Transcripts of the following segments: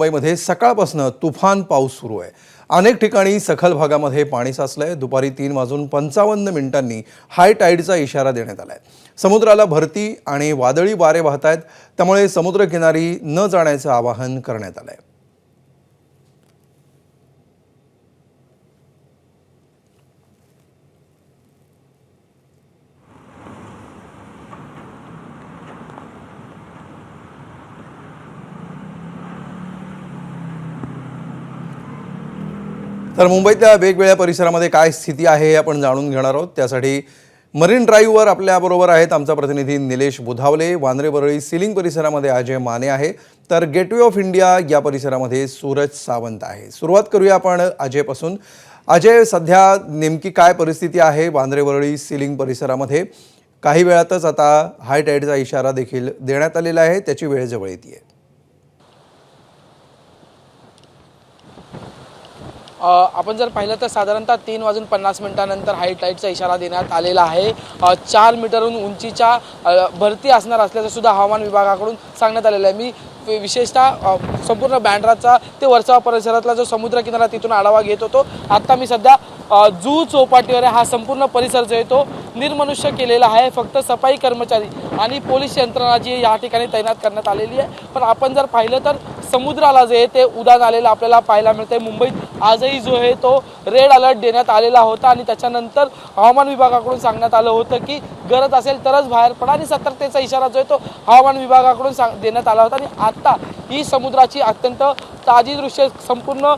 मुंबईमध्ये सकाळपासून तुफान पाऊस सुरू आहे। अनेक ठिकाणी सखल भागामध्ये पाणी साचलंय। दुपारी 3:55 हाय टाईडचा इशारा देण्यात आलाय। समुद्राला भरती आणि वादळी वारे वाहत आहेत, त्यामुळे समुद्रकिनारी न जाण्याचं आवाहन करण्यात आलंय। तर मुंबईतल्या वेगवेगळ्या परिसरामध्ये काय स्थिती आहे हे आपण जाणून घेणार आहोत। त्यासाठी मरीन ड्राईव्हवर आपल्याबरोबर आहेत आमचा प्रतिनिधी निलेश बुधावले। वांद्रे वरळी सीलिंग परिसरामध्ये अजय माने आहे, तर गेटवे ऑफ इंडिया या परिसरामध्ये सूरज सावंत आहे। सुरुवात करूया आपण अजयपासून। अजय, सध्या नेमकी काय परिस्थिती आहे वांद्रे वरळी सीलिंग परिसरामध्ये? काही वेळातच आता हाय टाईडचा इशारा देखील देण्यात आलेला आहे, त्याची वेळ जवळ येते। आपण जर पाहिलं तर साधारणतः 3:50 हाय टाईडचा इशारा देण्यात आलेला आहे। 4 मीटरहून उंचीच्या भरती असणार असल्याचं सुद्धा हवामान विभागाकडून सांगण्यात आलेलं आहे। मी विशेषतः संपूर्ण बँड्राचा ते वर्सोवा परिसरातला जो समुद्र किनारा तिथून आढावा घेत होतो। आता मी सध्या जुहू चौपाटीवर हा संपूर्ण परिसर जो आहे तो निर्मनुष्य केलेला आहे। फक्त सफाई कर्मचारी आणि पोलीस यंत्रणा जी या ठिकाणी तैनात करण्यात आलेली आहे। पण आपण जर पाहिलं तर समुद्राला जे ते उधाण आलेलं आपल्याला पाहायला मिळते। मुंबईत आजही जो आहे तो रेड अलर्ट देण्यात आलेला होता आणि त्याच्यानंतर हवामान विभागाकडून सांगण्यात आलं होतं की गरज असेल तरच बाहेर पडा आणि सतर्कतेचा इशारा जो आहे तो हवामान विभागाकडून देण्यात आला होता। आणि आता ही समुद्राची अत्यंत ताजी दृश्य संपूर्ण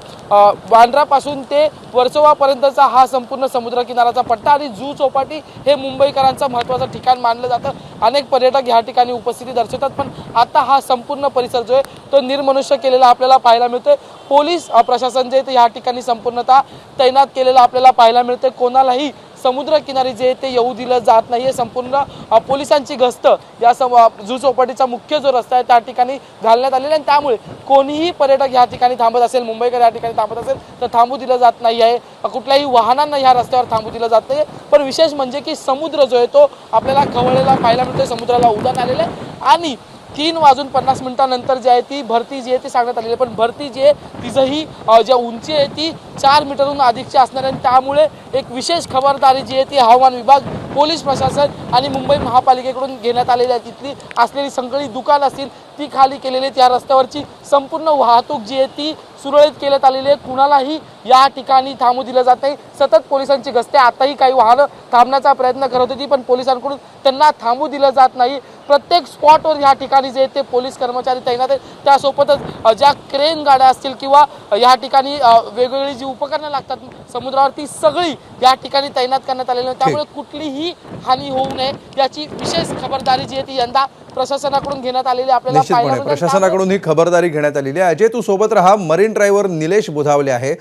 बांद्रापासून ते वर्सोवापर्यंतचा हा संपूर्ण समुद्र किनाराचा पट्टा आणि जुहू चौपाटी हे मुंबईकरांचं महत्त्वाचं ठिकाण मानलं जातं। अनेक पर्यटक या ठिकाणी उपस्थिती दर्शवतात, पण आता हा संपूर्ण परिसर जो आहे तो निर्मनुष्य केलेला आपल्याला पाहायला मिळतोय। पोलीस प्रशासन जे ते या ठिकाणी संपूर्णतः तैनात केलेलं आपल्याला पाहायला मिळते। कोणालाही समुद्र किनारी जे ते येऊ दिलं जात नाहीये। संपूर्ण पोलिसांची गस्त या जुहू चौपाटीचा मुख्य जो रस्ता आहे त्या ठिकाणी घालण्यात आलेला आहे। त्यामुळे कोणीही पर्यटक या ठिकाणी थांबत असेल, मुंबईकर या ठिकाणी थांबत असेल तर थांबू दिलं जात नाही आहे। कुठल्याही वाहनांना या रस्त्यावर थांबू दिलं जात नाही। पण विशेष म्हणजे की समुद्र जो आहे तो आपल्याला खवळलेला पाहायला मिळतोय। समुद्राला उधाण आलेलं आहे आणि 3:50 जी आहे ती भरती जी आहे ती सांगण्यात आलेली आहे। पण भरती जी आहे तिचंही ज्या उंची आहे ती 4 मीटरहून अधिकची असणार आहे। त्यामुळे एक विशेष खबरदारी जी आहे ती हवामान विभाग, पोलीस प्रशासन आणि मुंबई महापालिकेकडून घेण्यात आलेली आहे। तिथली असलेली सगळी दुकानं असतील ती खाली केलेली आहेत। या रस्त्यावरची संपूर्ण वाहतूक जी आहे ती सुरळीत करण्यात आलेली आहे। कुणालाही या ठिकाणी थांबू दिलं जात नाही। सतत पोलिसांची गस्ती, आताही काही वाहनं थांबण्याचा प्रयत्न करत होती पण पोलिसांकडून त्यांना थांबू दिलं जात नाही। प्रत्येक स्पॉटवर या ठिकाणी जे ते पोलीस कर्मचारी तैनात आहेत। त्यासोबतच ज्या क्रेन गाड्या असतील किंवा या ठिकाणी वेगवेगळी जी उपकरणं लागतात समुद्रावर ती सगळी या ठिकाणी तैनात करण्यात आलेली आहे। त्यामुळे कुठलीही हानी होऊ नये याची विशेष खबरदारी जी आहे ती यंदा प्रशासनाकडून घेण्यात आलेली आपल्याला पाहायला मिळते। प्रशासनाकडून ही खबरदारी घेण्यात आलेली आहे। अजय, तू सोबत राहा। मरीन ड्राईव्हवर निलेश बुधावले आहे।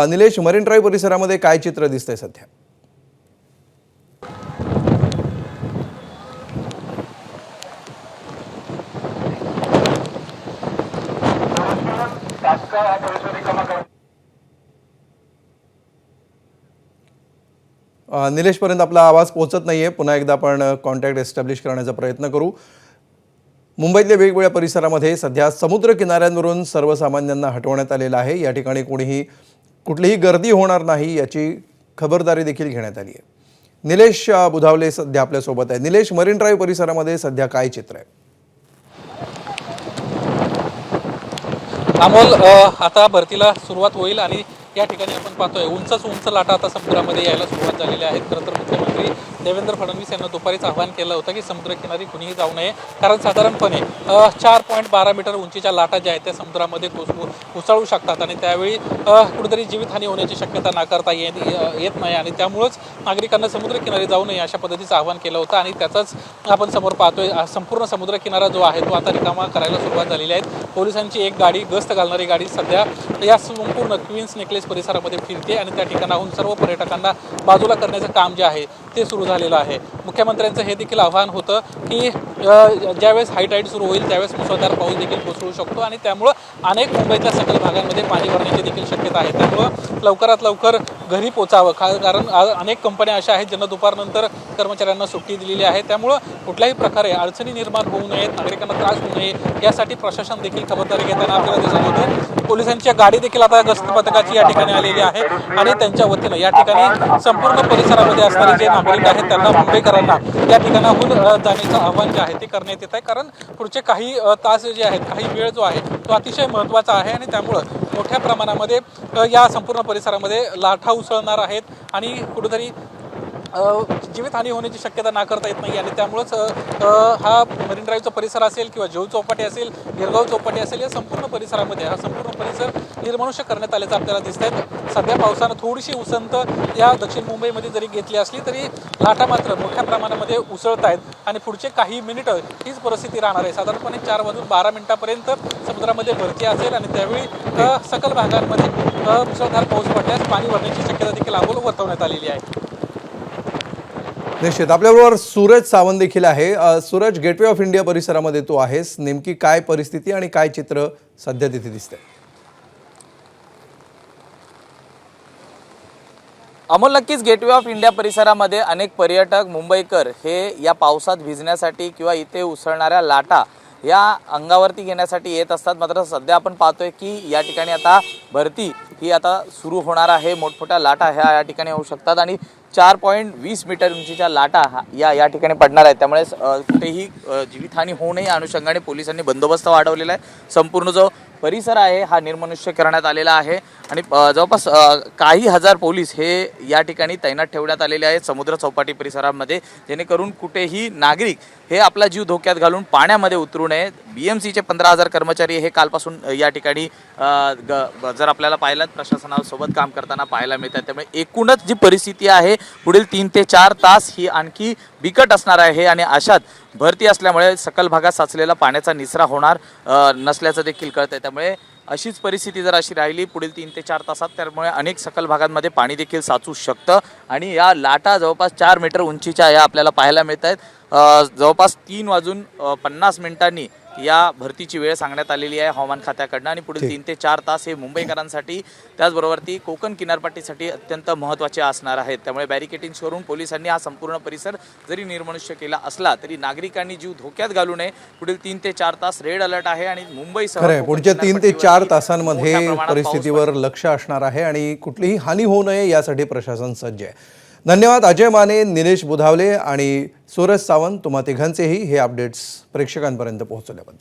निलेश, मरीन ड्राईव्ह परिसरामध्ये काय चित्र दिसतंय सध्या? निलेशपर्यंत आपला आवाज पोहोचत नाहीये। पुन्हा एकदा आपण कॉन्टॅक्ट एस्टॅब्लिश करण्याचा प्रयत्न करू। मुंबईतल्या वेगवेगळ्या परिसरामध्ये सध्या समुद्र किनाऱ्यांवरून सर्वसामान्यांना हटवण्यात आलेलं आहे। या ठिकाणी कुठलीही गर्दी होणार नाही याची खबरदारी देखील घेण्यात आली आहे। निलेश बुधावले सध्या आपल्यासोबत आहे। निलेश, मरीन ड्राईव्ह परिसरामध्ये सध्या काय चित्र आहे? अमोल, आता भरतीला सुरुवात होईल आणि या ठिकाणी आपण पाहतोय उंच लाटा आता समुद्रामध्ये यायला सुरुवात झालेली आहेत। खरं तर मुख्यमंत्री देवेंद्र फडणवीस यांना दुपारीच आवाहन केलं होतं की समुद्रकिनारी कुणीही जाऊ नये, कारण साधारणपणे 4.12 मीटर उंचीच्या लाटा ज्या आहेत त्या समुद्रामध्ये कोसळू शकतात आणि त्यावेळी कुठेतरी जीवितहानी होण्याची शक्यता नाकारता येत नाही आणि त्यामुळेच नागरिकांना समुद्रकिनारी जाऊ नये अशा पद्धतीचं आवाहन केलं होतं। आणि त्याचाच आपण समोर पाहतोय संपूर्ण समुद्रकिनारा जो आहे तो आता रिकामा करायला सुरुवात झालेली आहे। पोलिसांची एक गाडी, गस्त घालणारी गाडी सध्या या संपूर्ण क्वीन्स नेकलेस लगेच परिसरामध्ये फिरते आणि त्या ठिकाणाहून सर्व पर्यटकांना बाजूला करण्याचं काम जे आहे ते सुरू झालेलं आहे. मुख्यमंत्र्यांचं हे देखील आव्हान होतं की ज्यावेळेस हाय टाईड सुरू होईल त्यावेळेस मुसळधार पाऊस देखील कोसळू शकतो आणि त्यामुळं अनेक मुंबईच्या सखल भागांमध्ये पाणी भरण्याची देखील शक्यता आहे. त्यामुळं लवकरात लवकर घरी पोचावं कारण अनेक कंपन्या अशा आहेत ज्यांना दुपारनंतर कर्मचाऱ्यांना सुट्टी दिलेली आहे. त्यामुळं कुठल्याही प्रकारे अडचणी निर्माण होऊ नयेत, नागरिकांना त्रास होऊ नये यासाठी प्रशासन देखील खबरदारी घेताना आपल्याला दिसत होते. पोलिसांच्या गाडी देखील आता गस्त पथकाची या ठिकाणी आलेली आहे आणि त्यांच्या वतीनं या ठिकाणी संपूर्ण परिसरामध्ये असणारे जे नागरिक आहेत त्यांना मुंबईकरांना या ठिकाणाहून जाण्याचं आव्हान जे आहे ते करण्यात येत आहे. कारण पुढचे काही तास जे आहेत, काही वेळ जो आहे तो अतिशय महत्त्वाचा आहे आणि त्यामुळं मोठ्या प्रमाणामध्ये या संपूर्ण परिसरामध्ये लाटा उसळणार आहेत आणि कुठेतरी जीवितहानी होण्याची शक्यता नाकारता येत नाही आणि त्यामुळंच हा मरीन ड्राईव्हचा परिसर असेल किंवा जेऊ चौपाटी असेल, गिरगाव चौपाटी असेल, या संपूर्ण परिसरामध्ये हा संपूर्ण परिसर निर्मनुष्य करण्यात आल्याचं आपल्याला दिसत आहेत. सध्या पावसानं थोडीशी उसंत या दक्षिण मुंबईमध्ये जरी घेतली असली तरी लाटा मात्र मोठ्या प्रमाणामध्ये उसळत आहेत आणि पुढचे काही मिनिटं हीच परिस्थिती राहणार आहे. साधारणपणे 4:12 समुद्रामध्ये भरती असेल आणि त्यावेळी सकल भागांमध्ये मुसळधार पाऊस पडल्यास पाणी भरण्याची शक्यता देखील आबोल वर्तवण्यात आलेली आहे. निश्चित आपल्याबरोबर सूरज सावंत देखील आहे. सूरज, गेटवे ऑफ इंडिया परिसरामध्ये तू आहेस, नेमकी काय परिस्थिती आणि काय चित्र सध्या तिथे दिसतंय? अमोल, नक्कीच गेटवे ऑफ इंडिया परिसरामध्ये अनेक पर्यटक मुंबईकर हे या पावसात भिजण्यासाठी किंवा इथे उसळणाऱ्या लाटा या अंगावरती घेण्यासाठी येत असतात. मात्र सध्या आपण पाहतोय की या ठिकाणी आता भरती ही आता सुरू होणार आहे. मोठमोठ्या लाटा ह्या या ठिकाणी होऊ शकतात आणि 4.20 मीटर उंचीच्या लाटा या ठिकाणी पडणार आहेत. त्यामुळे कुठेही जीवितहानी होऊ नये या अनुषंगाने पोलिसांनी बंदोबस्त वाढवलेला आहे. संपूर्ण जो परिसर आहे हा निर्मनुष्य करण्यात आलेला आहे आणि जवळपास काही हजार पोलीस हे या ठिकाणी तैनात ठेवण्यात आलेले आहेत समुद्र चौपाटी परिसरामध्ये, जेणेकरून कुठेही नागरिक हे आपला जीव धोक्यात घालून पाण्यामध्ये उतरू नये. BMCचे 15,000 कर्मचारी हे कालपासून या ठिकाणी जर आपल्याला पाहिलं प्रशासनासोबत काम करताना पाहायला मिळतात. त्यामुळे एकूणच जी परिस्थिती आहे पुढील 3 ते 4 तास ही आणखी बिकट असणार आहे आणि अशात भरती असल्यामुळे सकल भागात साचलेला पाण्याचा निचरा होणार नसल्याचं देखील कळतंय. त्यामुळे अशीच परिस्थिती जर अशी राहिली पुढील 3 ते 4 तासात त्यामुळे अनेक सकल भागांमध्ये पाणी देखील साचू शकतं आणि या लाटा जवळपास 4 मीटर उंचीच्या या आपल्याला पाहायला मिळत आहेत. जवळपास 3:50 या भरतीची वेळ सांगण्यात आलेली आहे हवामान खात्याकडनं आणि पुढील 3 ते 4 तास हे मुंबईकरांसाठी त्याचबरोबर ती कोकण किनारपट्टीसाठी अत्यंत महत्त्वाचे असणार आहेत. त्यामुळे बॅरिकेटिंग्स करून पोलिसांनी हा संपूर्ण परिसर जरी निर्मनुष्य केला असला तरी नागरिकांनी जीव धोक्यात घालू नये. पुढील 3 ते 4 तास रेड अलर्ट आहे आणि मुंबईसह पुढच्या 3 ते 4 तासांमध्ये परिस्थितीवर लक्ष असणार आहे आणि कुठलीही हानी होऊ नये यासाठी प्रशासन सज्ज आहे. धन्यवाद अजय माने, निलेश बुधावले आणि सूरज सावंत, तुम्हा तिघांचेही हे अपडेट्स प्रेक्षकांपर्यंत पोहोचवल्याबद्दल.